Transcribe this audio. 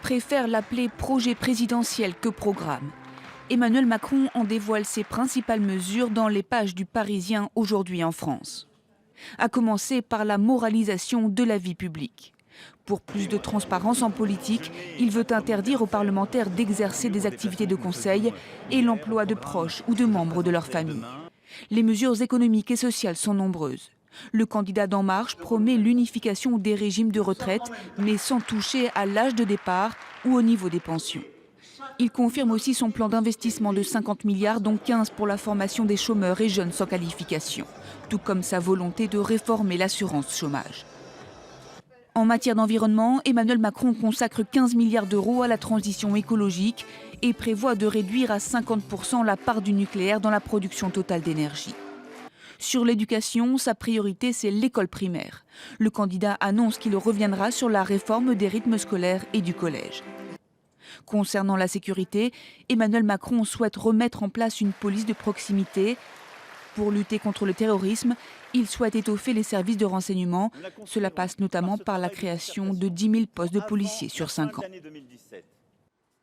préfèrent l'appeler projet présidentiel que programme. Emmanuel Macron en dévoile ses principales mesures dans les pages du Parisien aujourd'hui en France. À commencer par la moralisation de la vie publique. Pour plus de transparence en politique, il veut interdire aux parlementaires d'exercer des activités de conseil et l'emploi de proches ou de membres de leur famille. Les mesures économiques et sociales sont nombreuses. Le candidat d'En Marche promet l'unification des régimes de retraite, mais sans toucher à l'âge de départ ou au niveau des pensions. Il confirme aussi son plan d'investissement de 50 milliards, dont 15 pour la formation des chômeurs et jeunes sans qualification, tout comme sa volonté de réformer l'assurance chômage. En matière d'environnement, Emmanuel Macron consacre 15 milliards d'euros à la transition écologique et prévoit de réduire à 50% la part du nucléaire dans la production totale d'énergie. Sur l'éducation, sa priorité, c'est l'école primaire. Le candidat annonce qu'il reviendra sur la réforme des rythmes scolaires et du collège. Concernant la sécurité, Emmanuel Macron souhaite remettre en place une police de proximité. Pour lutter contre le terrorisme, il souhaite étoffer les services de renseignement. Cela passe notamment par la création de 10 000 postes de policiers sur 5 ans.